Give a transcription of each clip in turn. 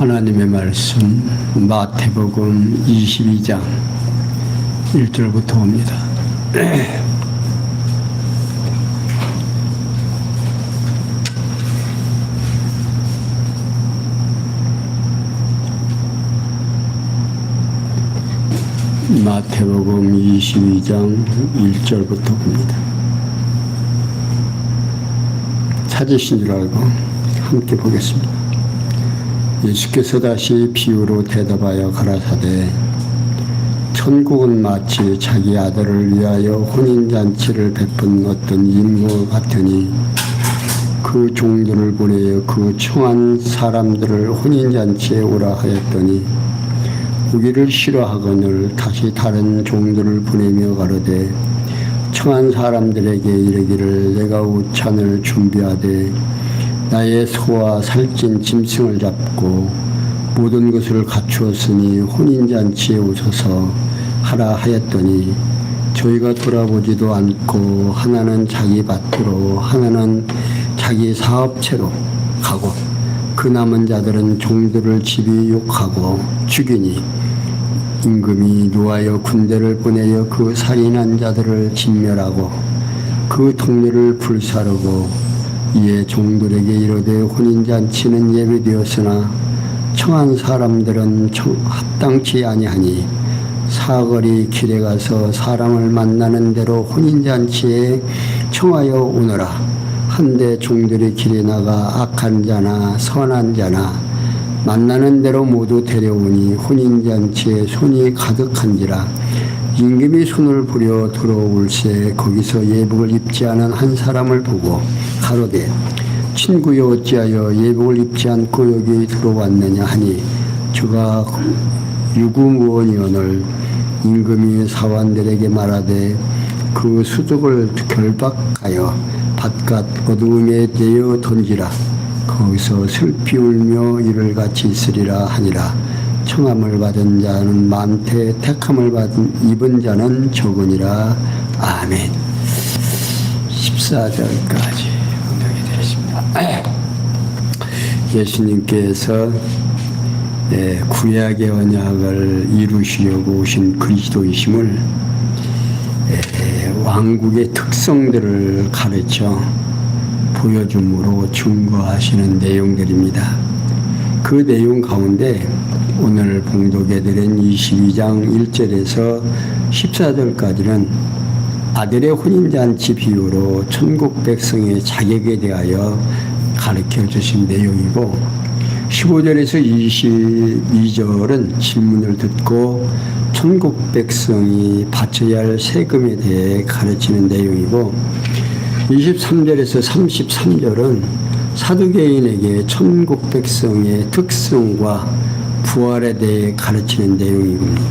하나님의 말씀 마태복음 22장 1절부터 옵니다. 마태복음 22장 1절부터 봅니다. 찾으신 줄 알고 함께 보겠습니다. 예수께서 다시 비유로 대답하여 가라사대 천국은 마치 자기 아들을 위하여 혼인잔치를 베푼 어떤 인물 같으니 그 종들을 보내어 그 청한 사람들을 혼인잔치에 오라 하였더니 오기를 싫어하거늘 다시 다른 종들을 보내며 가로되 청한 사람들에게 이르기를 내가 우찬을 준비하되 나의 소와 살찐 짐승을 잡고 모든 것을 갖추었으니 혼인잔치에 오셔서 하라 하였더니 저희가 돌아보지도 않고 하나는 자기 밭으로 하나는 자기 사업체로 가고 그 남은 자들은 종들을 집이 욕하고 죽이니 임금이 노하여 군대를 보내어 그 살인한 자들을 진멸하고 그 동네를 불사르고 이에 종들에게 이르되 혼인잔치는 예비되었으나 청한 사람들은 합당치 아니하니 사거리 길에 가서 사람을 만나는 대로 혼인잔치에 청하여 오너라. 한데 종들이 길에 나가 악한 자나 선한 자나 만나는 대로 모두 데려오니 혼인잔치에 손이 가득한지라. 임금이 손을 부려 들어올새 거기서 예복을 입지 않은 한 사람을 보고 가로되 친구여 어찌하여 예복을 입지 않고 여기 들어왔느냐 하니 저가 유구무원이오늘 임금이 사관들에게 말하되 그 수족을 결박하여 바깥 어두움에 내어 던지라. 거기서 슬피 울며 이를 같이 있으리라 하니라. 청함을 받은 자는 많되 택함을 입은 자는 적으니라. 아멘. 14절까지 언급이 되겠습니다. 예수님께서 구약의 언약을 이루시려고 오신 그리스도이심을 왕국의 특성들을 가르쳐 보여줌으로 증거하시는 내용들입니다. 그 내용 가운데 오늘 봉독해 드린 22장 1절에서 14절까지는 아들의 혼인잔치 비유로 천국 백성의 자격에 대하여 가르쳐 주신 내용이고 15절에서 22절은 질문을 듣고 천국 백성이 바쳐야 할 세금에 대해 가르치는 내용이고 23절에서 33절은 사두개인에게 천국 백성의 특성과 부활에 대해 가르치는 내용이군요.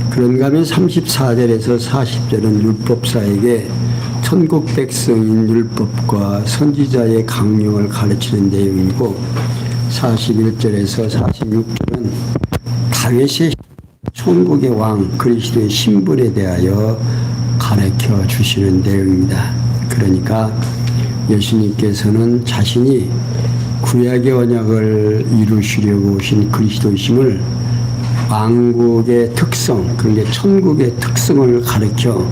그런가 하면 34절에서 40절은 율법사에게 천국 백성인 율법과 선지자의 강령을 가르치는 내용이고 41절에서 46절은 다윗의 천국의 왕 그리스도의 신분에 대하여 가르쳐 주시는 내용입니다. 그러니까 예수님께서는 자신이 구약의 언약을 이루시려고 오신 그리스도이심을 왕국의 특성, 그러니까 천국의 특성을 가르쳐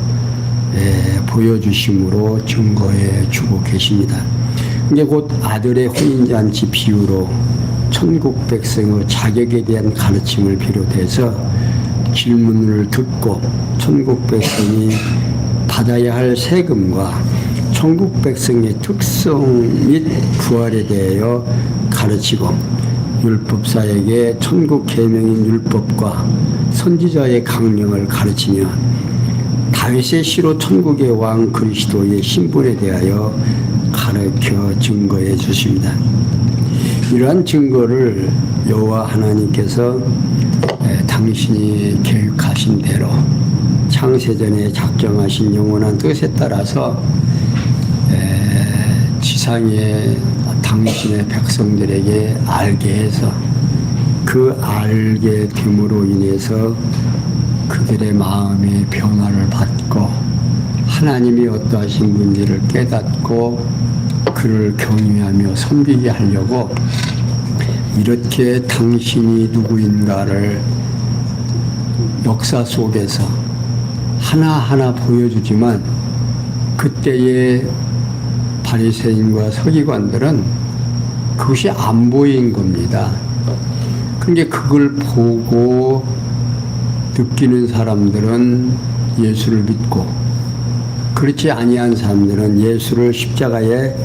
보여주심으로 증거해 주고 계십니다. 이게 곧 아들의 혼인잔치 비유로 천국 백성의 자격에 대한 가르침을 비롯해서 질문을 듣고 천국 백성이 받아야 할 세금과 천국 백성의 특성 및 부활에 대하여 가르치고 율법사에게 천국 계명인 율법과 선지자의 강령을 가르치며 다윗의 시로 천국의 왕 그리스도의 신분에 대하여 가르쳐 증거해 주십니다. 이러한 증거를 여호와 하나님께서 당신이 계획하신 대로 창세전에 작정하신 영원한 뜻에 따라서 지상의 당신의 백성들에게 알게 해서 그 알게 됨으로 인해서 그들의 마음이 변화를 받고 하나님이 어떠하신 분지를 깨닫고 그를 경외하며 섬기게 하려고 이렇게 당신이 누구인가를 역사 속에서 하나하나 보여주지만 그때의 바리새인과 서기관들은 그것이 안 보인 겁니다. 그러니까 그걸 보고 느끼는 사람들은 예수를 믿고 그렇지 아니한 사람들은 예수를 십자가에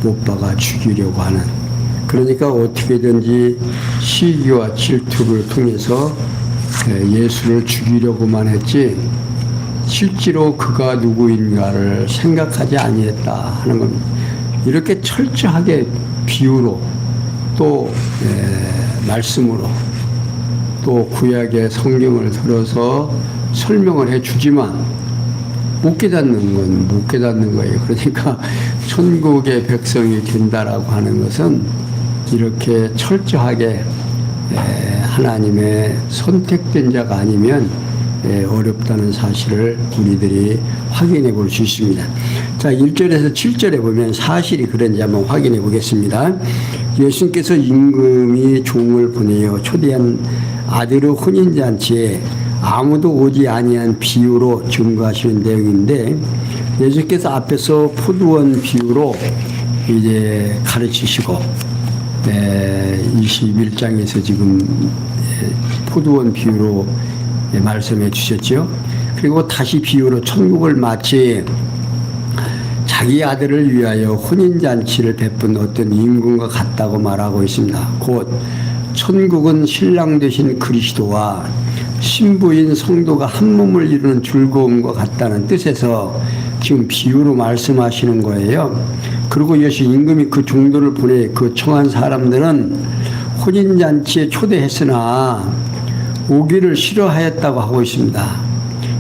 못 박아 죽이려고 하는, 그러니까 어떻게든지 시기와 질투를 통해서 예수를 죽이려고만 했지 실제로 그가 누구인가를 생각하지 아니했다 하는 겁니다. 이렇게 철저하게 비유로 또 말씀으로 또 구약의 성경을 들어서 설명을 해주지만 못 깨닫는 건 못 깨닫는 거예요. 그러니까 천국의 백성이 된다라고 하는 것은 이렇게 철저하게 하나님의 선택된 자가 아니면 어렵다는 사실을 우리들이 확인해 볼 수 있습니다. 자, 1절에서 7절에 보면 사실이 그런지 한번 확인해 보겠습니다. 예수님께서 임금이 종을 보내어 초대한 아들의 혼인잔치에 아무도 오지 아니한 비유로 증거하시는 내용인데, 예수께서 앞에서 포도원 비유로 이제 가르치시고 21장에서 지금 포도원 비유로 말씀해 주셨죠. 그리고 다시 비유로 천국을 마치 자기 아들을 위하여 혼인잔치를 베푼 어떤 임금과 같다고 말하고 있습니다. 곧 천국은 신랑 되신 그리스도와 신부인 성도가 한 몸을 이루는 즐거움과 같다는 뜻에서 지금 비유로 말씀하시는 거예요. 그리고 예수 임금이 그 종도를 보내 그 청한 사람들은 혼인잔치에 초대했으나 오기를 싫어하였다고 하고 있습니다.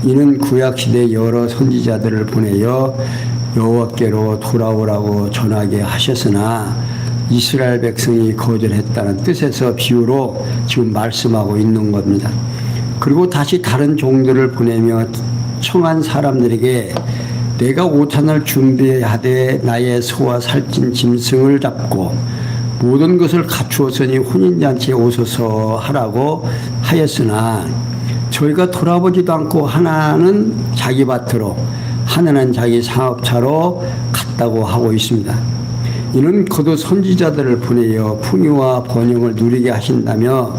이는 구약시대 여러 선지자들을 보내어 여호와께로 돌아오라고 전하게 하셨으나 이스라엘 백성이 거절했다는 뜻에서 비유로 지금 말씀하고 있는 겁니다. 그리고 다시 다른 종들을 보내며 청한 사람들에게 내가 오찬을 준비하되 나의 소와 살찐 짐승을 잡고 모든 것을 갖추었으니 혼인잔치에 오소서 하라고 하였으나 저희가 돌아보지도 않고 하나는 자기 밭으로 하나는 자기 사업차로 갔다고 하고 있습니다. 이는 거듭 선지자들을 보내어 풍요와 번영을 누리게 하신다며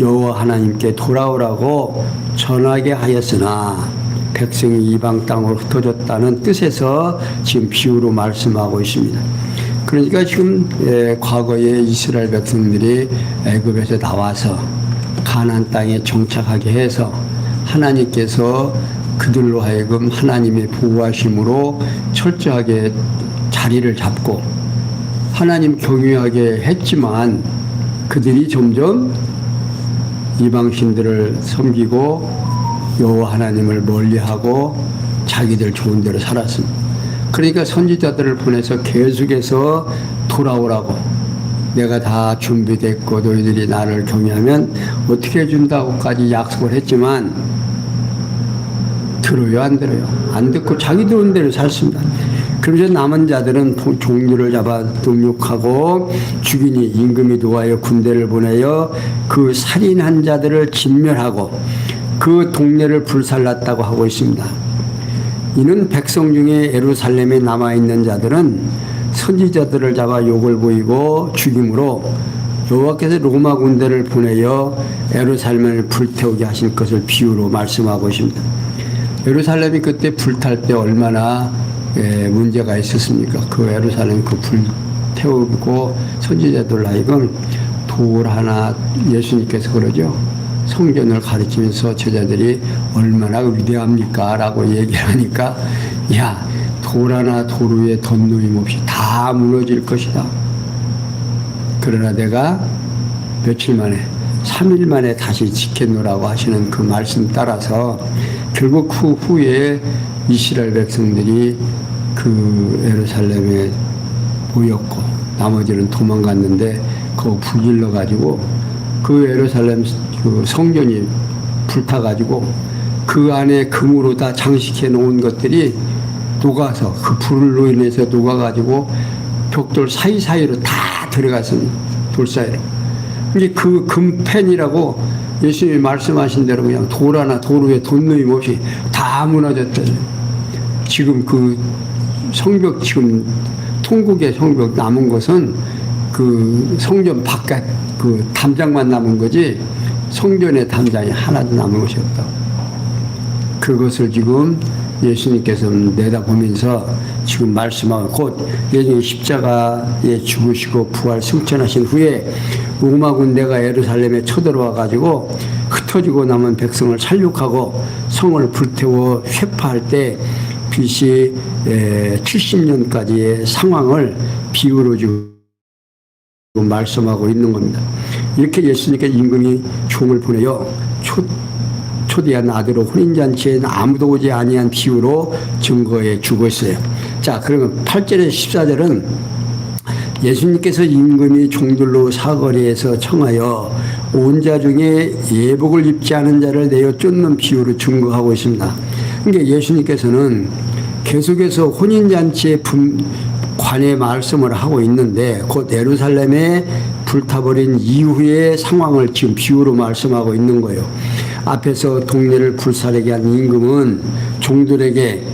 여호와 하나님께 돌아오라고 전하게 하였으나 백성이 이방 땅으로 흩어졌다는 뜻에서 지금 비유로 말씀하고 있습니다. 그러니까 지금 과거에 이스라엘 백성들이 애굽에서 나와서 가나안 땅에 정착하게 해서 하나님께서 그들로 하여금 하나님의 보호하심으로 철저하게 자리를 잡고 하나님 경외하게 했지만 그들이 점점 이방신들을 섬기고 여호와 하나님을 멀리하고 자기들 좋은 대로 살았습니다. 그러니까 선지자들을 보내서 계속해서 돌아오라고, 내가 다 준비됐고 너희들이 나를 경외하면 어떻게 해준다고까지 약속을 했지만 들어요 안 들어요? 안 듣고 자기 좋은 대로 살습니다. 그러면서 남은 자들은 종류를 잡아 능욕하고 죽이니 임금이 노하여 군대를 보내어 그 살인한 자들을 진멸하고 그 동네를 불살랐다고 하고 있습니다. 이는 백성 중에 예루살렘에 남아있는 자들은 선지자들을 잡아 욕을 보이고 죽임으로 여호와께서 로마 군대를 보내어 예루살렘을 불태우게 하실 것을 비유로 말씀하고 있습니다. 예루살렘이 그때 불탈 때 얼마나 문제가 있었습니까? 그 예루살렘 그 불태우고 선지자들 하여금 돌 하나, 예수님께서 그러죠. 성전을 가르치면서 제자들이 얼마나 위대합니까? 라고 얘기를 하니까 야, 돌 하나 돌 위에 덧놓임 없이 다 무너질 것이다. 그러나 내가 며칠 만에 3일 만에 다시 지켰노라고 하시는 그 말씀 따라서 결국 그 후에 이스라엘 백성들이 그 예루살렘에 모였고 나머지는 도망갔는데 그거 불질러 가지고 그 예루살렘 그 성전이 불타가지고 그 안에 금으로 다 장식해 놓은 것들이 녹아서 그 불로 인해서 녹아가지고 벽돌 사이사이로 다 들어갔습니다. 돌 사이로. 이게 그 금펜이라고 예수님이 말씀하신 대로 그냥 돌 하나 돌 위에 돋놓임 없이 다 무너졌다는. 지금 그 성벽, 지금 통곡의 성벽 남은 것은 그 성전 바깥 그 담장만 남은 거지 성전의 담장이 하나도 남은 것이 없다고. 그것을 지금 예수님께서는 내다보면서 지금 말씀하고 곧 예수님 십자가에 죽으시고 부활 승천하신 후에 로마 군대가 예루살렘에 쳐들어와 가지고 흩어지고 남은 백성을 살육하고 성을 불태워 회파할 때 BC 70년까지의 상황을 비유로 지금 말씀하고 있는 겁니다. 이렇게 예수님께서 임금이 종을 보내요. 초대한 아들로 혼인잔치에는 아무도 오지 아니한 비유로 증거해 주고 있어요. 자, 그러면 8절에서 14절은 예수님께서 임금이 종들로 사거리에서 청하여 온 자 중에 예복을 입지 않은 자를 내어 쫓는 비유로 증거하고 있습니다. 그러니까 예수님께서는 계속해서 혼인잔치에 관의 말씀을 하고 있는데 곧 예루살렘에 불타버린 이후의 상황을 지금 비유로 말씀하고 있는 거예요. 앞에서 동네를 불사르게 한 임금은 종들에게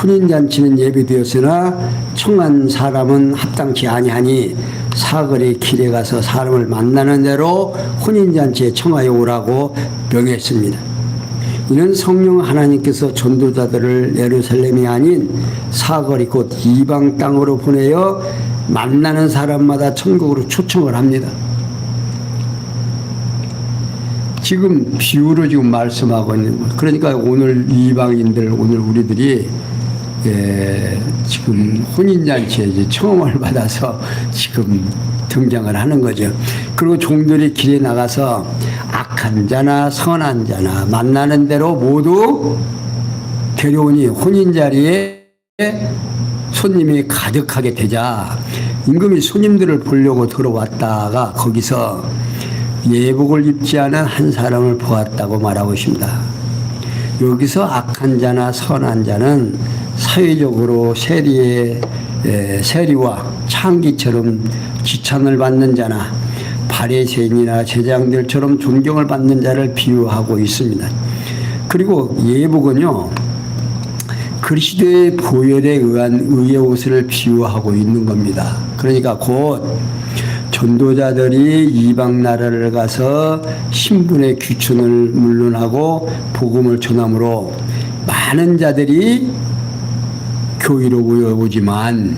혼인잔치는 예비되었으나 청한 사람은 합당치 아니하니 사거리 길에 가서 사람을 만나는 대로 혼인잔치에 청하여 오라고 명했습니다. 이는 성령 하나님께서 전도자들을 예루살렘이 아닌 사거리 곧 이방 땅으로 보내어 만나는 사람마다 천국으로 초청을 합니다. 지금 비유로 지금 말씀하고 있는 거예요. 그러니까 오늘 이방인들, 오늘 우리들이 지금 혼인잔치에 이제 청음을 받아서 지금 등장을 하는 거죠. 그리고 종들이 길에 나가서 악한 자나 선한 자나 만나는 대로 모두 데려오니 혼인자리에 손님이 가득하게 되자 임금이 손님들을 보려고 들어왔다가 거기서 예복을 입지 않은 한 사람을 보았다고 말하고 있습니다. 여기서 악한 자나 선한 자는 사회적으로 세리와 창기처럼 지찬을 받는 자나 바리새인이나 제장들처럼 존경을 받는 자를 비유하고 있습니다. 그리고 예복은요, 그리스도의 보혈에 의한 의의 옷을 비유하고 있는 겁니다. 그러니까 곧 전도자들이 이방 나라를 가서 신분의 귀천을 물론하고 복음을 전함으로 많은 자들이 교회로 모여오지만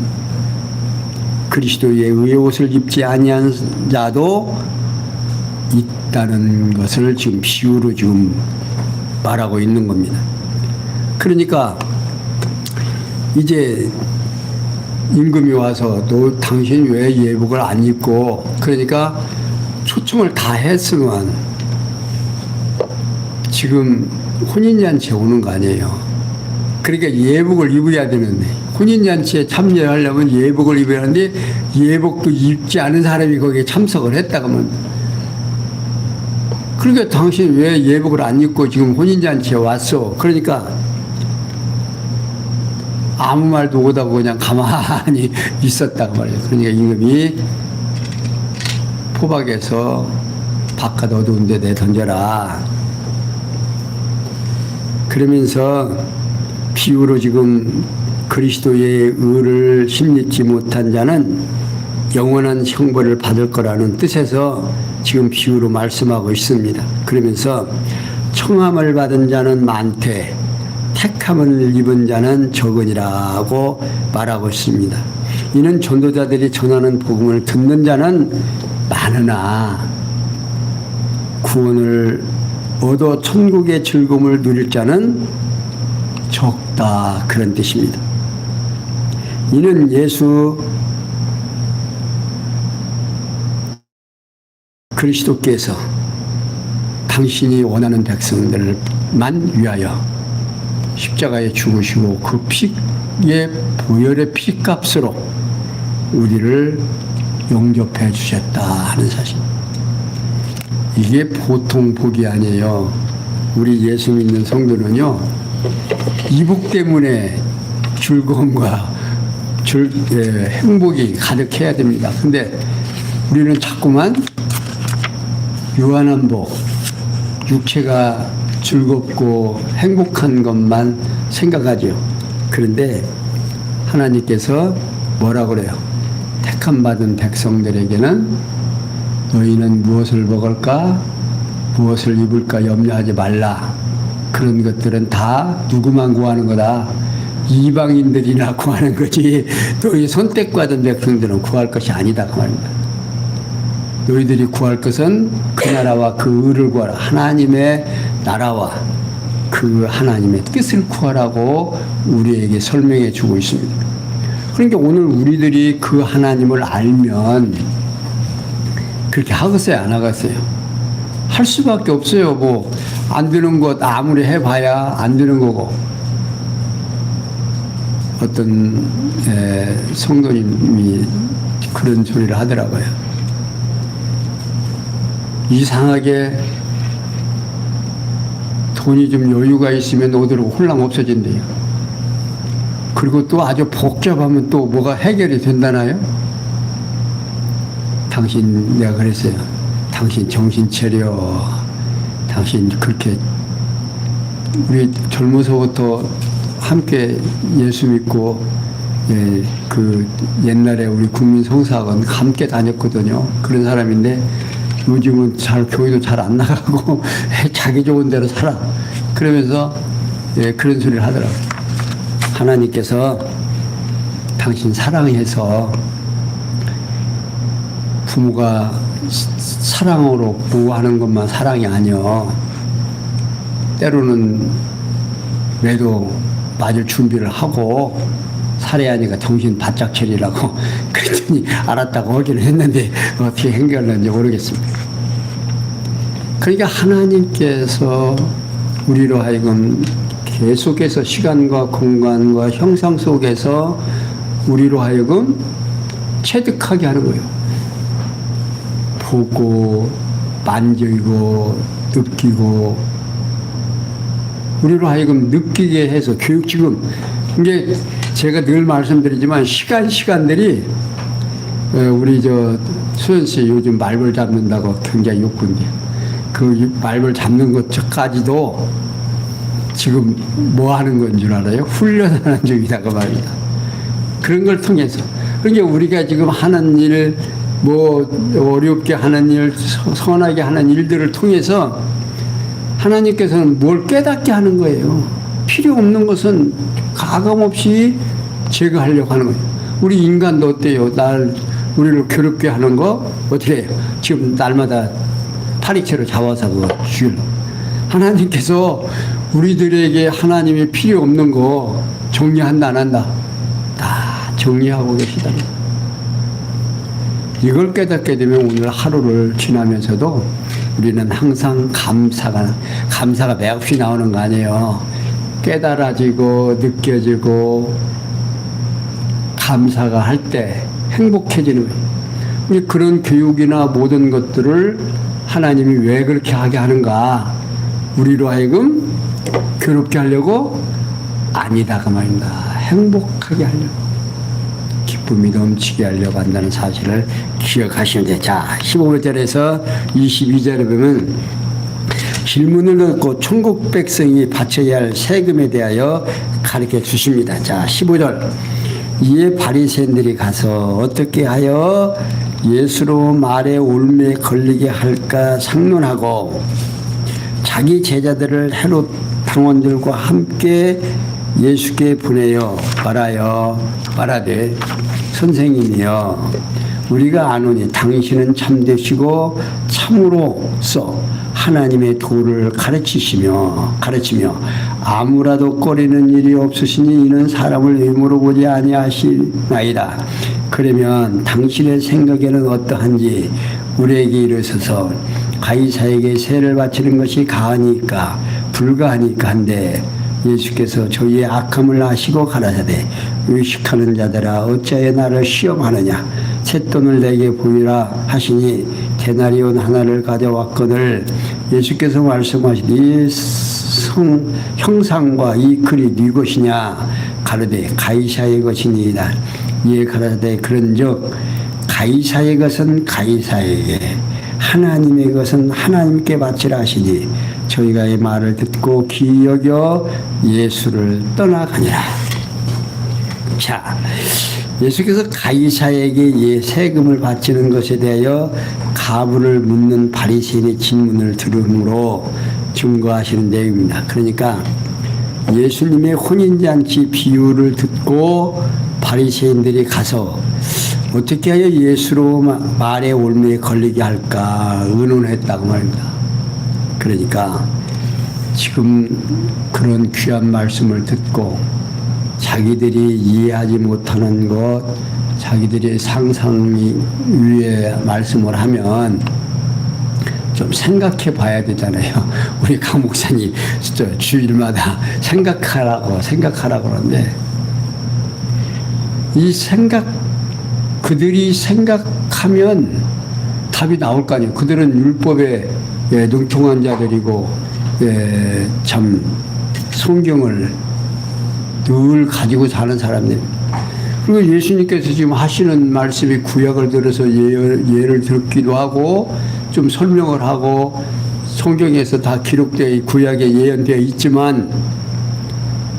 그리스도의 의의 옷을 입지 아니한 자도 있다는 것을 지금 비유로 지금 말하고 있는 겁니다. 그러니까 이제 임금이 와서 너 당신 왜 예복을 안 입고, 그러니까 초청을 다 했으면 지금 혼인잔치에 오는 거 아니에요. 그러니까 예복을 입어야 되는데 혼인잔치에 참여하려면 예복을 입어야 하는데 예복도 입지 않은 사람이 거기에 참석을 했다 그러면, 그러니까 당신 왜 예복을 안 입고 지금 혼인잔치에 왔어? 그러니까 아무 말도 못하고 그냥 가만히 있었다고 말이에요. 그러니까 임금이 포박에서 바깥 어두운 데 내던져라. 그러면서 비유로 지금 그리스도의 의를 힘입지 못한 자는 영원한 형벌을 받을 거라는 뜻에서 지금 비유로 말씀하고 있습니다. 그러면서 청함을 받은 자는 많되 택함을 입은 자는 적으니라고 말하고 있습니다. 이는 전도자들이 전하는 복음을 듣는 자는 많으나 구원을 얻어 천국의 즐거움을 누릴 자는 적다, 그런 뜻입니다. 이는 예수 그리스도께서 당신이 원하는 백성들만 위하여 십자가에 죽으시고 그 피의 보혈의 피값으로 우리를 영접해 주셨다 하는 사실. 이게 보통 복이 아니에요. 우리 예수 믿는 성도는요, 이 복 때문에 즐거움과 행복이 가득해야 됩니다. 근데 우리는 자꾸만 유한한 복, 육체가 즐겁고 행복한 것만 생각하죠. 그런데 하나님께서 뭐라 그래요? 택함 받은 백성들에게는 너희는 무엇을 먹을까? 무엇을 입을까? 염려하지 말라. 그런 것들은 다 누구만 구하는 거다? 이방인들이나 구하는 거지. 너희 손색 받은 백성들은 구할 것이 아니다. 그 말입니다. 너희들이 구할 것은 그 나라와 그 의를 구하라. 하나님의 나라와 그 하나님의 뜻을 구하라고 우리에게 설명해 주고 있습니다. 그러니까 오늘 우리들이 그 하나님을 알면 그렇게 하겠어요? 안 하겠어요? 할 수밖에 없어요. 뭐 안 되는 것 아무리 해봐야 안 되는 거고. 어떤 성도님이 그런 소리를 하더라고요. 이상하게 돈이 좀 여유가 있으면 오도록 홀랑 없어진대요. 그리고 또 아주 복잡하면 또 뭐가 해결이 된다나요? 당신, 내가 그랬어요. 당신 정신 차려. 당신 그렇게 우리 젊어서부터 함께 예수 믿고 그 옛날에 우리 국민 성사학원 함께 다녔거든요. 그런 사람인데 요즘은 교회도 잘 안 나가고 자기 좋은 대로 살아. 그러면서 그런 소리를 하더라고요. 하나님께서 당신 사랑해서 부모가 사랑으로 보호하는 것만 사랑이 아니여. 때로는 매도 맞을 준비를 하고 살해하니까 정신 바짝 차리라고 그랬더니 알았다고 하기는 했는데 어떻게 행결했는지 모르겠습니다. 그러니까 하나님께서 우리로 하여금 계속해서 시간과 공간과 형상 속에서 우리로 하여금 체득하게 하는 거예요. 보고 만지고 느끼고 우리로 하여금 느끼게 해서 교육 지금 이게 제가 늘 말씀드리지만 시간들이 우리 수연 씨 요즘 말벌 잡는다고 굉장히 욕군데 그 말벌 잡는 것까지도 지금 뭐 하는 건 줄 알아요? 훈련하는 중이다가 말입니다. 그런 걸 통해서 그러니까 우리가 지금 하는 일 뭐 어렵게 하는 일, 선하게 하는 일들을 통해서 하나님께서는 뭘 깨닫게 하는 거예요. 필요 없는 것은 가감없이 제거하려고 하는 거예요. 우리 인간도 어때요? 우리를 괴롭게 하는 거 어떻게 해요? 지금 날마다 파리채로 잡아서 그거 죽이려고. 하나님께서 우리들에게 하나님이 필요 없는 거 정리한다 안 한다? 다 정리하고 계시다. 이걸 깨닫게 되면 오늘 하루를 지나면서도 우리는 항상 감사가 맥없이 나오는 거 아니에요. 깨달아지고 느껴지고 감사가 할 때 행복해지는 거예요. 우리 그런 교육이나 모든 것들을 하나님이 왜 그렇게 하게 하는가? 우리로 하여금 괴롭게 하려고? 아니다 그 말입니다. 행복하게 하려고. 기쁨이 넘치게 하려고 한다는 사실을 기억하시면 돼요. 자, 15절에서 22절에 보면 질문을 넣고 천국 백성이 바쳐야 할 세금에 대하여 가르쳐 주십니다. 자, 15절. 이에 바리새인들이 가서 어떻게 하여 예수로 말에 올매 걸리게 할까 상론하고 자기 제자들을 헤롯 당원들과 함께 예수께 보내어 말하되 선생님이여 우리가 아노니 당신은 참되시고 참으로서 하나님의 도를 가르치며 아무라도 꺼리는 일이 없으시니 이는 사람을 외모로 보지 아니하시나이다. 그러면 당신의 생각에는 어떠한지 우리에게 이르소서. 가이사에게 세를 바치는 것이 가하니까 불가하니까 한데 예수께서 저희의 악함을 아시고 가라사대 의식하는 자들아 어찌하여 나를 시험하느냐 쇳돈을 내게 보이라 하시니 데나리온 하나를 가져왔거늘 예수께서 말씀하시니 형상과 이 글이 네 것이냐 가로되 가이사의 것이니이다. 이에 가라사대 그런즉 가이사의 것은 가이사에게 하나님의 것은 하나님께 바치라 하시니 저희가 이 말을 듣고 귀히 여겨 예수를 떠나가니라. 자, 예수께서 가이사에게 세금을 바치는 것에 대하여 가부를 묻는 바리새인의 질문을 들음으로 증거하시는 내용입니다. 그러니까 예수님의 혼인잔치 비유를 듣고 바리새인들이 가서 어떻게 하여 예수로 말의 올무에 걸리게 할까 의논했다고 말입니다. 그러니까 지금 그런 귀한 말씀을 듣고 자기들이 이해하지 못하는 것, 자기들이 상상 위에 말씀을 하면 좀 생각해 봐야 되잖아요. 우리 강 목사님 진짜 주일마다 생각하라고 그러는데 그들이 생각하면 답이 나올 거 아니에요. 그들은 율법에 능통한 자들이고 참 성경을 늘 가지고 사는 사람들. 그리고 예수님께서 지금 하시는 말씀이 구약을 들어서 예를 듣기도 하고 좀 설명을 하고 성경에서 다 기록되어 구약에 예언되어 있지만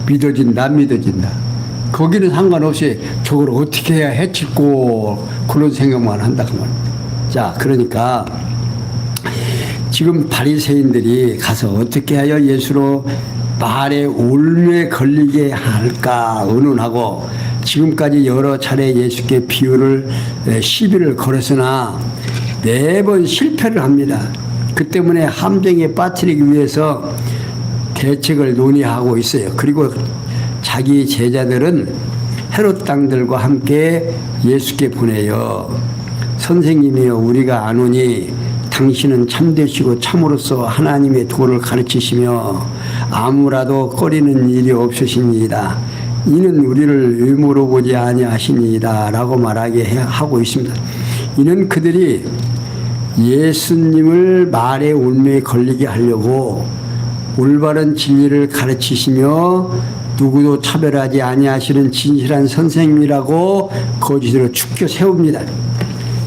믿어진다 안 믿어진다. 거기는 상관없이 저걸 어떻게 해야 해치고 그런 생각만 한다고 말입니다. 자, 그러니까 지금 바리새인들이 가서 어떻게 하여 예수로 말에 올무에 걸리게 할까 의논하고 지금까지 여러 차례 예수께 시비를 걸었으나 매번 실패를 합니다. 그 때문에 함정에 빠뜨리기 위해서 대책을 논의하고 있어요. 그리고 자기 제자들은 헤롯 당들과 함께 예수께 보내요. 선생님이여, 우리가 아노니 당신은 참되시고 참으로서 하나님의 도를 가르치시며 아무라도 꺼리는 일이 없으십니다. 이는 우리를 의무로 보지 아니하시니이다 라고 말하게 하고 있습니다. 이는 그들이 예수님을 말의 올무에 걸리게 하려고 올바른 진리를 가르치시며 누구도 차별하지 아니하시는 진실한 선생님이라고 거짓으로 축켜 세웁니다.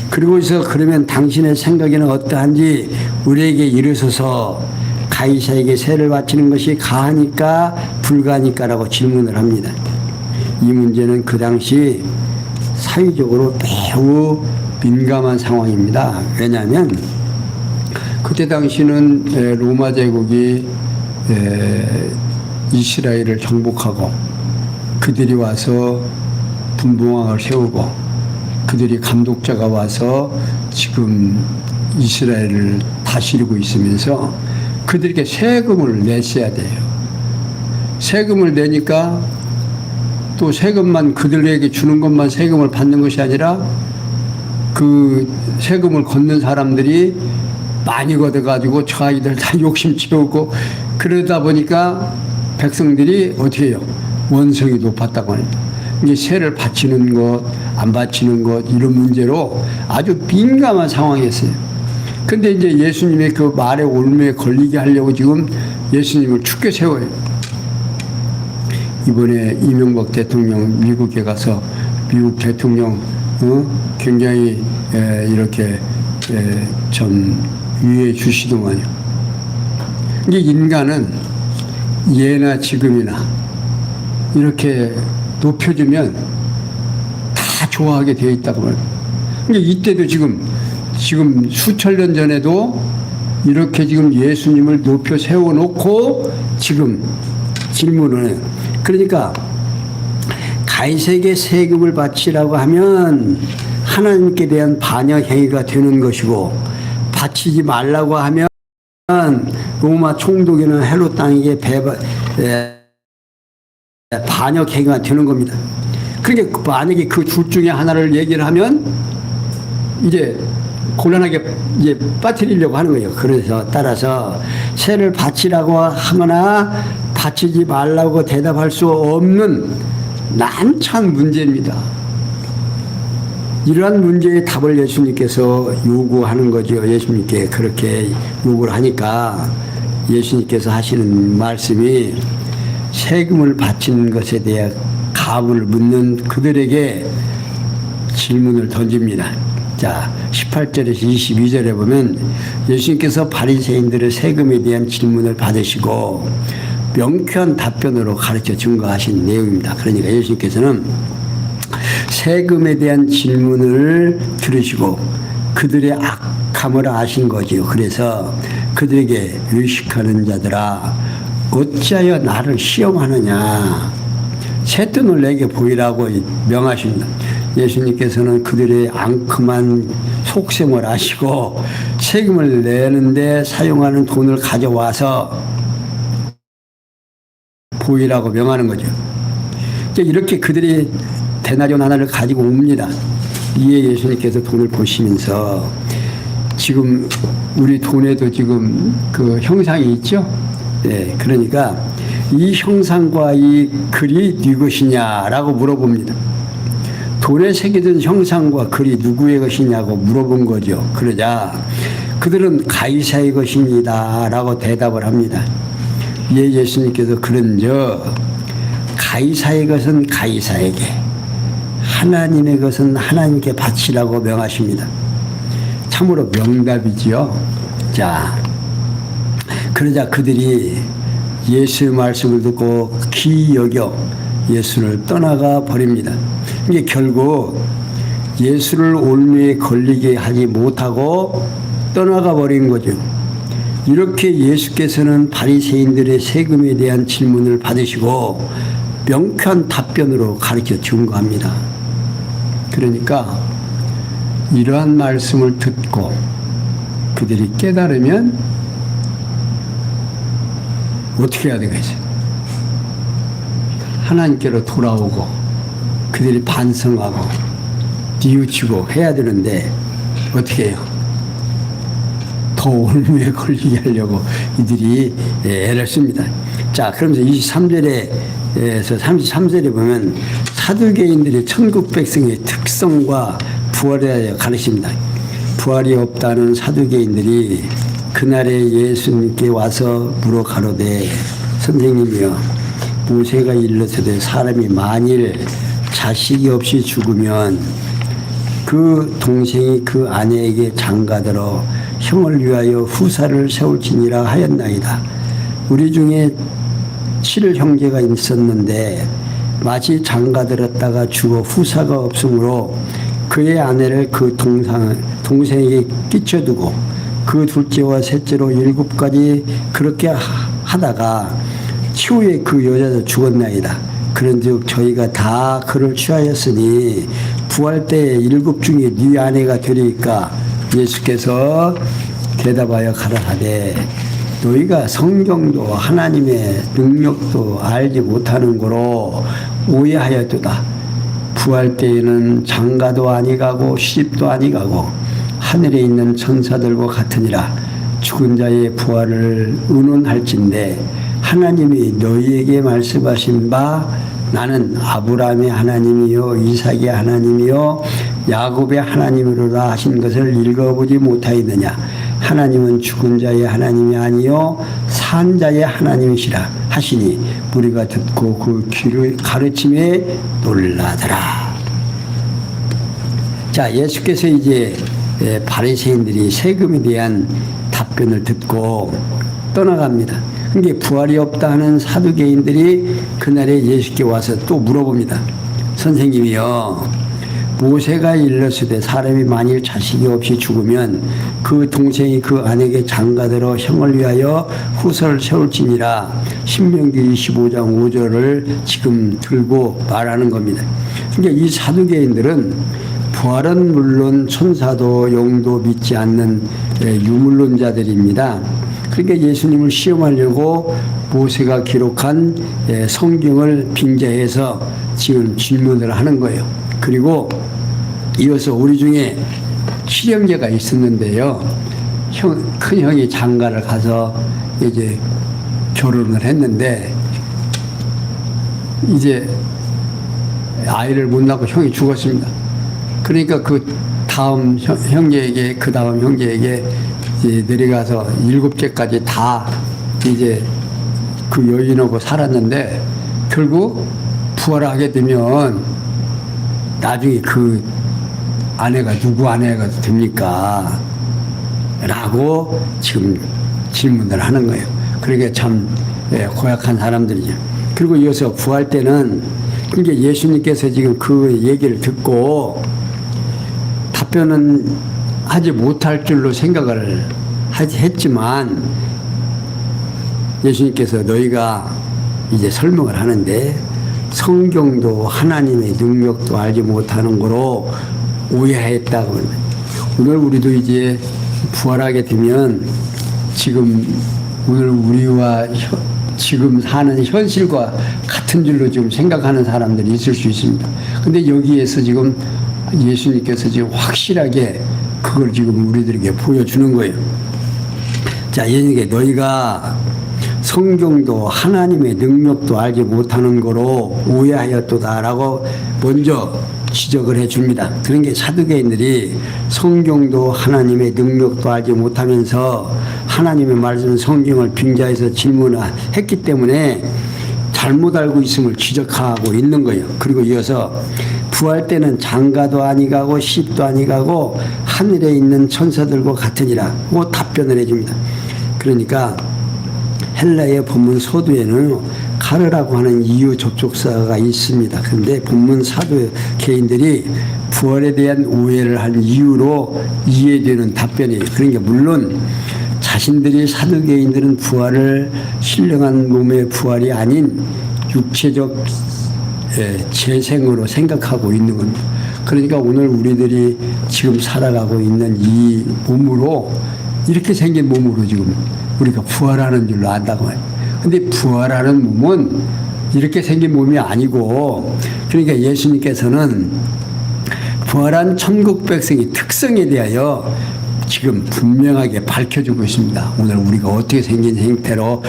그리고서 그러면 당신의 생각에는 어떠한지 우리에게 이르소서, 가이사에게 세를 바치는 것이 가하니까 불가하니까라고 질문을 합니다. 이 문제는 그 당시 사회적으로 매우 민감한 상황입니다. 왜냐하면 그때 당시는 로마 제국이 이스라엘을 정복하고 그들이 와서 분봉왕을 세우고 그들이 감독자가 와서 지금 이스라엘을 다스리고 있으면서 그들에게 세금을 냈어야 돼요. 세금을 내니까 또 세금만 그들에게 주는 것만 세금을 받는 것이 아니라 그 세금을 걷는 사람들이 많이 걷어가지고 자기들 다 욕심 채우고 그러다 보니까 백성들이 어떻게 해요? 원성이 높았다고 합니다. 이게 세를 바치는 것, 안 바치는 것 이런 문제로 아주 민감한 상황이었어요. 근데 이제 예수님의 그 말의 올무에 걸리게 하려고 지금 예수님을 축켜 세워요. 이번에 이명박 대통령 미국에 가서 미국 대통령 굉장히 이렇게 좀 위해 주시더만요. 이게 인간은 예나 지금이나 이렇게 높여주면 다 좋아하게 되어 있다고 말해요. 그러니까 이때도 지금 수천 년 전에도 이렇게 지금 예수님을 높여 세워놓고 지금 질문을 해요. 그러니까 가이사에게 세금을 바치라고 하면 하나님께 대한 반역 행위가 되는 것이고 바치지 말라고 하면 로마 총독이나 헤롯 땅에게 반역 행위가 되는 겁니다. 그러니까 만약에 그 둘 중에 하나를 얘기를 하면 이제 곤란하게 이제 빠뜨리려고 하는 거예요. 그래서 따라서 세를 바치라고 하거나 바치지 말라고 대답할 수 없는 난처한 문제입니다. 이러한 문제의 답을 예수님께서 요구하는 거죠. 예수님께 그렇게 요구를 하니까 예수님께서 하시는 말씀이 세금을 바치는 것에 대해 가부를 묻는 그들에게 질문을 던집니다. 자, 18절에서 22절에 보면 예수님께서 바리새인들의 세금에 대한 질문을 받으시고 명쾌한 답변으로 가르쳐 증거하신 내용입니다. 그러니까 예수님께서는 세금에 대한 질문을 들으시고 그들의 악함을 아신 거지요. 그래서 그들에게 의식하는 자들아 어찌하여 나를 시험하느냐, 쇳돈을 내게 보이라고 명하십니다. 예수님께서는 그들의 앙큼한 속셈을 아시고 세금을 내는데 사용하는 돈을 가져와서 보이라고 명하는 거죠. 이렇게 그들이 데나리온 하나를 가지고 옵니다. 이에 예수님께서 돈을 보시면서 지금 우리 돈에도 지금 그 형상이 있죠. 네, 그러니까 이 형상과 이 글이 네 것이냐라고 물어봅니다. 돈에 새겨진 형상과 글이 누구의 것이냐고 물어본 거죠. 그러자 그들은 가이사의 것입니다 라고 대답을 합니다. 이에 예수님께서 그런즉 가이사의 것은 가이사에게, 하나님의 것은 하나님께 바치라고 명하십니다. 참으로 명답이지요. 자, 그러자 그들이 예수의 말씀을 듣고 귀히 여겨 예수를 떠나가 버립니다. 이게 결국 예수를 올무에 걸리게 하지 못하고 떠나가 버린 거죠. 이렇게 예수께서는 바리새인들의 세금에 대한 질문을 받으시고 명쾌한 답변으로 가르쳐 증거합니다. 그러니까 이러한 말씀을 듣고 그들이 깨달으면 어떻게 해야 되겠어요? 하나님께로 돌아오고 그들이 반성하고 뉘우치고 해야 되는데 어떻게 해요? 더 올무에 걸리게 하려고 이들이 애를 씁니다. 자, 그러면서 23절에서 33절에 보면 사두개인들이 천국 백성의 특성과 부활에 대하여 가르칩니다. 부활이 없다는 사두개인들이 그날에 예수님께 와서 물어 가로되 선생님이여, 모세가 일렀으되 사람이 만일 자식이 없이 죽으면 그 동생이 그 아내에게 장가들어 형을 위하여 후사를 세울지니라 하였나이다. 우리 중에 7 형제가 있었는데 마치 장가들었다가 죽어 후사가 없으므로 그의 아내를 그 동생에게 끼쳐두고 그 둘째와 셋째로 7까지 그렇게 하다가 추후에 그 여자도 죽었나이다. 그런즉 저희가 다 그를 취하였으니 부활 때에 7 중에 네 아내가 되리까. 예수께서 대답하여 가라사대 너희가 성경도 하나님의 능력도 알지 못하는 거로 오해하였도다. 부활 때에는 장가도 아니가고 시집도 아니가고 하늘에 있는 천사들과 같으니라. 죽은 자의 부활을 의논할진대 하나님이 너희에게 말씀하신 바 나는 아브라함의 하나님이요 이삭의 하나님이요 야곱의 하나님이로라 하신 것을 읽어보지 못하였느냐. 하나님은 죽은 자의 하나님이 아니요 산 자의 하나님이시라 하시니 우리가 듣고 그 가르침에 놀라더라. 자, 예수께서 이제 바리새인들이 세금에 대한 답변을 듣고 떠나갑니다. 그게 부활이 없다 하는 사두개인들이 그날에 예수께 와서 또 물어봅니다. 선생님이요, 모세가 일렀으되 사람이 만일 자식이 없이 죽으면 그 동생이 그 아내에게 장가들어 형을 위하여 후사를 세울지니라. 신명기 25장 5절을 지금 들고 말하는 겁니다. 그러니까 이 사두개인들은 부활은 물론 천사도 영도 믿지 않는 유물론자들입니다. 그러니까 예수님을 시험하려고 모세가 기록한 성경을 빙자해서 지금 질문을 하는 거예요. 그리고 이어서 우리 중에 7 형제가 있었는데요. 큰 형이 장가를 가서 이제 결혼을 했는데 이제 아이를 못 낳고 형이 죽었습니다. 그러니까 그 다음 형제에게 이제 내려가서 7째까지 다 이제 그 여인하고 살았는데 결국 부활하게 되면 나중에 그 아내가 누구 아내가 됩니까? 라고 지금 질문을 하는 거예요. 그러게 참 고약한 사람들이죠. 그리고 이어서 부활 때는 그러니까 예수님께서 지금 그 얘기를 듣고 답변은 하지 못할 줄로 생각을 했지만 예수님께서 너희가 이제 설명을 하는데 성경도 하나님의 능력도 알지 못하는 거로 오해했다고. 오늘 우리도 이제 부활하게 되면 지금 오늘 우리와 지금 사는 현실과 같은 줄로 지금 생각하는 사람들이 있을 수 있습니다. 근데 여기에서 지금 예수님께서 지금 확실하게 그걸 지금 우리들에게 보여주는 거예요. 자, 예수님께 너희가 성경도 하나님의 능력도 알지 못하는 거로 오해하였도다라고 먼저 지적을 해줍니다. 그런 게 사두개인들이 성경도 하나님의 능력도 알지 못하면서 하나님의 말씀 성경을 빙자해서 질문했기 때문에 잘못 알고 있음을 지적하고 있는 거예요. 그리고 이어서 부활 때는 장가도 아니가고 시도 아니가고 하늘에 있는 천사들과 같으니라 고 답변을 해줍니다. 그러니까 헬라의 본문 소두에는 가르라고 하는 이유 접속사가 있습니다. 그런데 본문 사두개인들이 부활에 대한 오해를 한 이유로 이해되는 답변이에요. 그러니까 물론 자신들이 사두개인들은 부활을 신령한 몸의 부활이 아닌 육체적 재생으로 생각하고 있는 겁니다. 그러니까 오늘 우리들이 지금 살아가고 있는 이 몸으로 이렇게 생긴 몸으로 지금 우리가 부활하는 줄로 안다고 해요. 근데 부활하는 몸은 이렇게 생긴 몸이 아니고 그러니까 예수님께서는 부활한 천국 백성의 특성에 대하여 지금 분명하게 밝혀주고 있습니다. 오늘 우리가 어떻게 생긴 형태로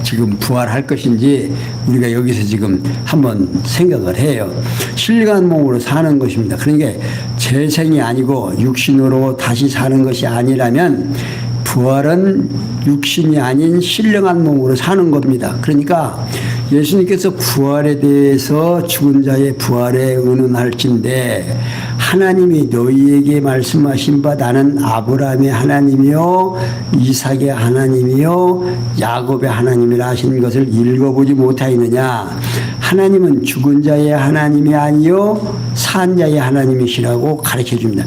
지금 부활할 것인지 우리가 여기서 지금 한번 생각을 해요. 신령한 몸으로 사는 것입니다. 그러니까 재생이 아니고 육신으로 다시 사는 것이 아니라면 부활은 육신이 아닌 신령한 몸으로 사는 겁니다. 그러니까 예수님께서 부활에 대해서 죽은 자의 부활에 의논할진대 하나님이 너희에게 말씀하신 바 나는 아브라함의 하나님이요 이삭의 하나님이요 야곱의 하나님이라 하신 것을 읽어보지 못하였느냐. 하나님은 죽은 자의 하나님이 아니요 산 자의 하나님이시라고 가르쳐줍니다.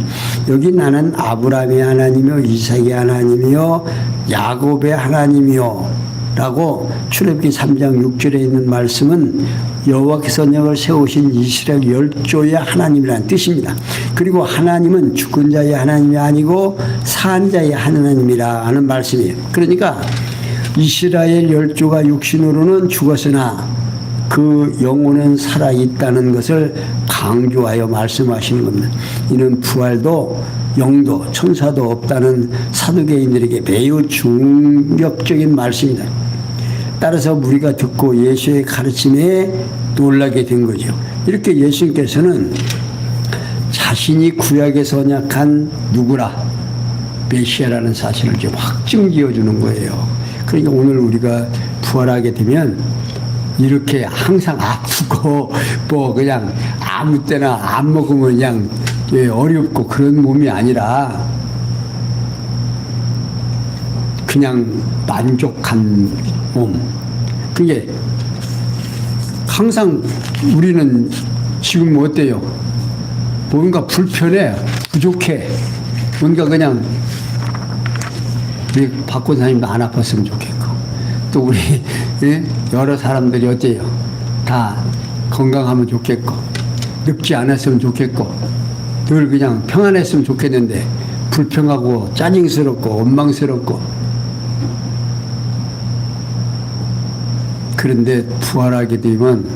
여기 나는 아브라함의 하나님이요 이삭의 하나님이요 야곱의 하나님이요 라고 출애굽기 3장 6절에 있는 말씀은 여호와께서 언약을 세우신 이스라엘 열조의 하나님이라는 뜻입니다. 그리고 하나님은 죽은 자의 하나님이 아니고 산 자의 하나님이라 하는 말씀이에요. 그러니까 이스라엘 열조가 육신으로는 죽었으나 그 영혼은 살아있다는 것을 강조하여 말씀하시는 겁니다. 이는 부활도 영도 천사도 없다는 사두개인들에게 매우 충격적인 말씀이다. 따라서 우리가 듣고 예수의 가르침에 놀라게 된 거죠. 이렇게 예수님께서는 자신이 구약에서 언약한 누구라 메시아라는 사실을 좀 확증지어 주는 거예요. 그러니까 오늘 우리가 부활하게 되면 이렇게 항상 아프고 뭐 그냥 아무 때나 안 먹으면 그냥 어렵고 그런 몸이 아니라 그냥 만족한 몸. 그게 항상 우리는 지금 어때요? 뭔가 불편해, 부족해. 뭔가 그냥 우리 박 권사님도 안 아팠으면 좋겠고 또 우리 여러 사람들이 어때요? 다 건강하면 좋겠고 늙지 않았으면 좋겠고 늘 그냥 평안했으면 좋겠는데 불평하고 짜증스럽고 원망스럽고 그런데 부활하게 되면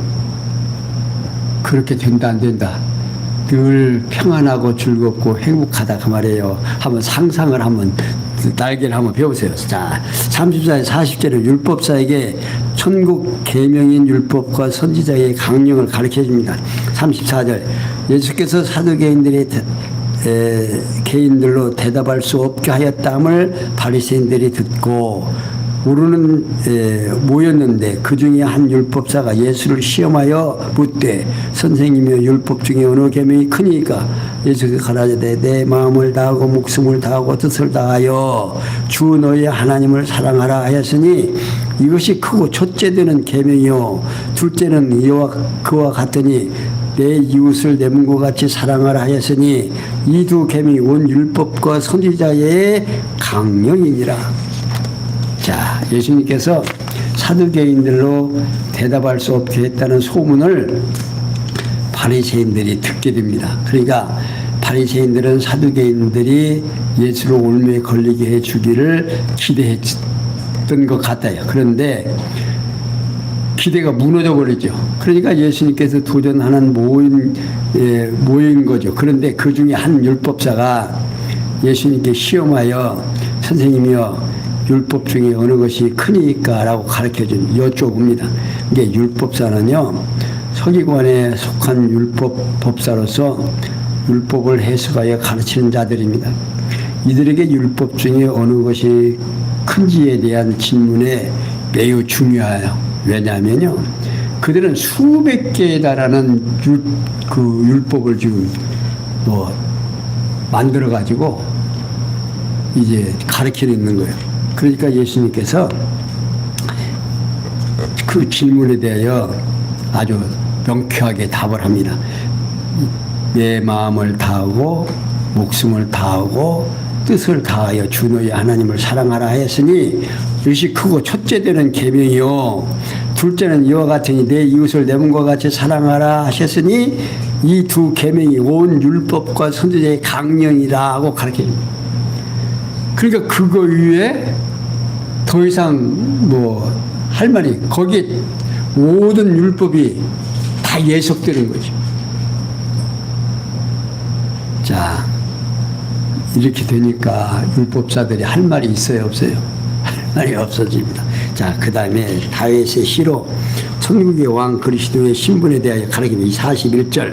그렇게 된다 안 된다. 늘 평안하고 즐겁고 행복하다 그 말이에요. 한번 상상을 한번 날개를 한번 배우세요. 자, 34절 40절은 율법사에게 천국 계명인 율법과 선지자의 강령을 가르쳐 줍니다. 34절 예수께서 사두개인들의 개인들로 대답할 수 없게 하였다함을 바리새인들이 듣고 모였는데 그 중에 한 율법사가 예수를 시험하여 묻되 선생님이여 율법 중에 어느 계명이 크니까 예수께서 가라사대 내 마음을 다하고 목숨을 다하고 뜻을 다하여 주 너의 하나님을 사랑하라 하였으니 이것이 크고 첫째 되는 계명이요 둘째는 이와 그와 같으니 내 이웃을 내 몸과 같이 사랑하라 하였으니 이 두 계명이 온 율법과 선지자의 강령이니라. 자, 예수님께서 사두개인들로 대답할 수 없게 했다는 소문을 바리새인들이 듣게 됩니다. 그러니까 바리새인들은 사두개인들이 예수를 올무에 걸리게 해주기를 기대했던 것 같아요. 그런데 기대가 무너져 버리죠. 그러니까 예수님께서 도전하는 모인 거죠. 그런데 그 중에 한 율법사가 예수님께 시험하여 선생님이여 율법 중에 어느 것이 크니까 라고 가르쳐준 여쭤봅니다. 이게 율법사는요 서기관에 속한 율법법사로서 율법을 해석하여 가르치는 자들입니다. 이들에게 율법 중에 어느 것이 큰지에 대한 질문에 매우 중요해요. 왜냐하면요 그들은 수백 개에 달하는 율법을 지금 만들어 가지고 이제 가르치고 있는 거예요. 그러니까 예수님께서 그 질문에 대하여 아주 명쾌하게 답을 합니다. 내 마음을 다하고 목숨을 다하고 뜻을 다하여 주 너의 하나님을 사랑하라 했으니 이것이 크고 첫째 되는 계명이요 둘째는 이와 같으니 내 이웃을 내 몸과 같이 사랑하라 하셨으니 이 두 계명이 온 율법과 선지자의 강령이라고 가르쳐줍니다. 그러니까 그거 위에 더 이상 할 말이 거기에 모든 율법이 다 예속되는 거죠. 자, 이렇게 되니까 율법사들이 할 말이 있어요, 없어요? 할 말이 없어집니다. 자, 그 다음에 다윗의 시로 천국의 왕 그리스도의 신분에 대하여 가르칩니다. 41절.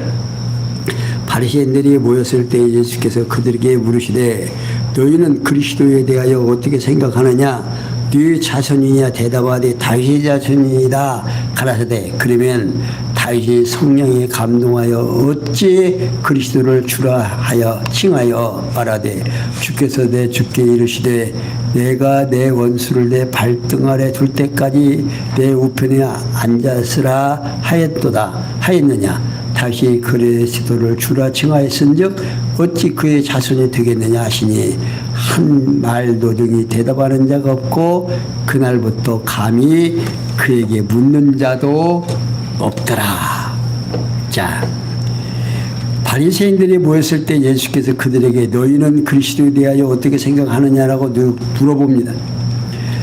바리새인들이 모였을 때 예수께서 그들에게 물으시되 너희는 그리스도에 대하여 어떻게 생각하느냐? 네 자손이냐? 대답하되 다윗의 자손이다 가라사대 그러면 다윗이 성령에 감동하여 어찌 그리스도를 주라 하여 칭하여 말하되 주께서 내 주께 이르시되 내가 내 원수를 내 발등 아래 둘 때까지 내 우편에 앉았으라 하였느냐? 다시 그리스도를 주라 칭하였은즉 어찌 그의 자손이 되겠느냐 하시니 한 말도 등이 대답하는 자가 없고 그날부터 감히 그에게 묻는 자도 없더라. 자, 바리새인들이 모였을 때 예수께서 그들에게 너희는 그리스도에 대하여 어떻게 생각하느냐라고 물어봅니다.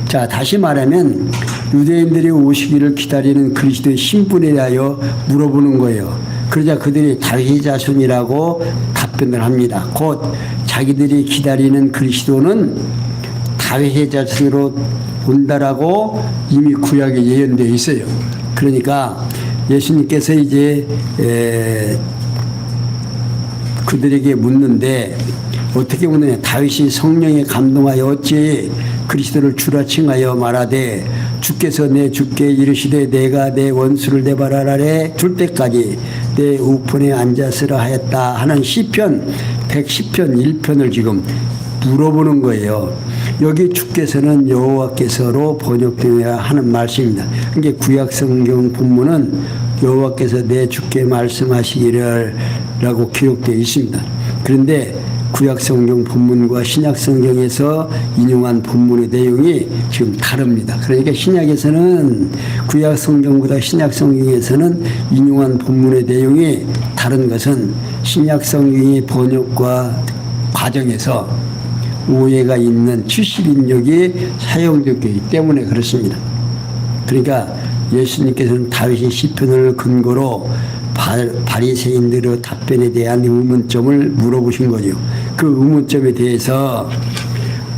자, 다시 말하면 유대인들이 오시기를 기다리는 그리스도의 신분에 대하여 물어보는 거예요. 그러자 그들이 다윗의 자손이라고 답변을 합니다. 곧 자기들이 기다리는 그리스도는 다윗의 자손으로 온다라고 이미 구약에 예언되어 있어요. 그러니까 예수님께서 이제 그들에게 묻는데 어떻게 묻느냐? 다윗이 성령에 감동하여 어찌 그리스도를 주라 칭하여 말하되 주께서 내 주께 이르시되 내가 내 원수를 내 발 아래 둘 때까지 내 우편에 앉았으라 하였다 하는 시편 110편 1편을 지금 물어보는 거예요. 여기 주께서는 여호와께서로 번역되어야 하는 말씀입니다. 그러니까 구약 성경 본문은 여호와께서 내 주께 말씀하시기를 라고 기록되어 있습니다. 그런데 구약 성경 본문과 신약 성경에서 인용한 본문의 내용이 지금 다릅니다. 그러니까 신약에서는 구약 성경보다 신약 성경에서는 인용한 본문의 내용이 다른 것은 신약 성경의 번역과 과정에서 오해가 있는 70인역이 사용되기 때문에 그렇습니다. 그러니까 예수님께서는 다윗의 시편을 근거로 바리새인들의 답변에 대한 의문점을 물어보신 거죠. 그 의문점에 대해서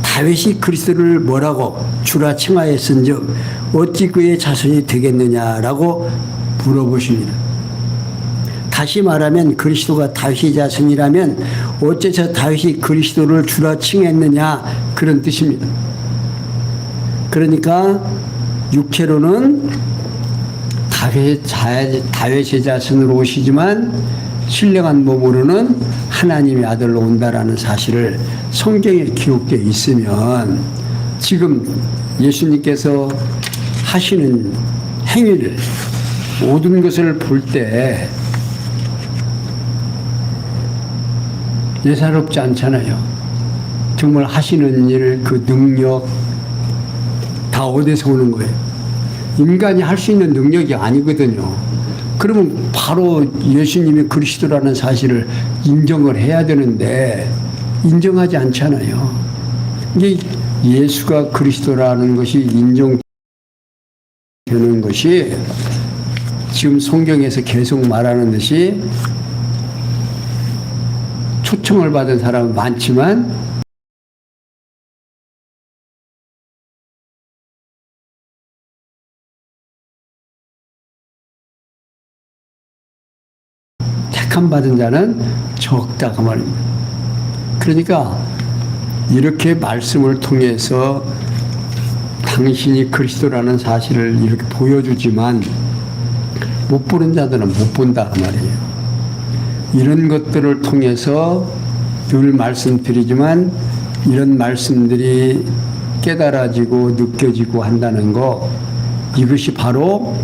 다윗이 그리스도를 뭐라고 주라 칭하였은즉 어찌 그의 자손이 되겠느냐라고 물어보십니다. 다시 말하면 그리스도가 다윗의 자손이라면 어째서 다윗이 그리스도를 주라 칭했느냐 그런 뜻입니다. 그러니까 육체로는 다윗의 자손으로 오시지만 신령한 몸으로는 하나님의 아들로 온다라는 사실을 성경에 기록되어 있으면 지금 예수님께서 하시는 행위를 모든 것을 볼 때 예사롭지 않잖아요. 정말 하시는 일, 그 능력 다 어디서 오는 거예요? 인간이 할 수 있는 능력이 아니거든요. 그러면 바로 예수님이 그리스도라는 사실을 인정을 해야 되는데 인정하지 않잖아요. 이게 예수가 그리스도라는 것이 인정되는 것이 지금 성경에서 계속 말하는 듯이 초청을 받은 사람은 많지만 택함 받은 자는 적다 그 말입니다. 그러니까 이렇게 말씀을 통해서 당신이 그리스도라는 사실을 이렇게 보여주지만 못 보는 자들은 못 본다 그 말이에요. 이런 것들을 통해서 늘 말씀드리지만 이런 말씀들이 깨달아지고 느껴지고 한다는 거, 이것이 바로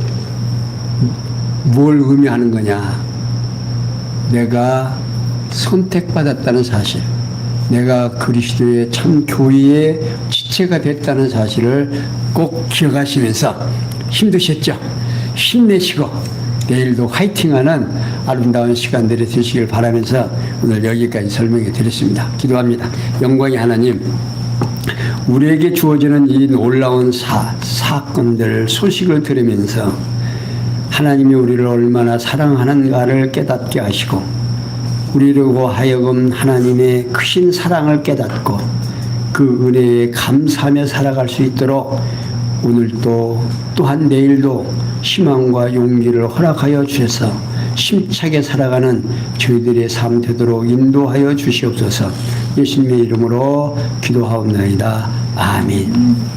뭘 의미하는 거냐? 내가 선택받았다는 사실, 내가 그리스도의 참 교회의 지체가 됐다는 사실을 꼭 기억하시면서 힘드셨죠? 힘내시고 내일도 화이팅하는 아름다운 시간들이 되시길 바라면서 오늘 여기까지 설명해 드렸습니다. 기도합니다. 영광의 하나님, 우리에게 주어지는 이 놀라운 사건들, 소식을 들으면서 하나님이 우리를 얼마나 사랑하는가를 깨닫게 하시고 우리로 하여금 하나님의 크신 사랑을 깨닫고 그 은혜에 감사하며 살아갈 수 있도록 오늘도 또한 내일도 희망과 용기를 허락하여 주셔서 힘차게 살아가는 저희들의 삶 되도록 인도하여 주시옵소서. 예수님의 이름으로 기도하옵나이다. 아멘.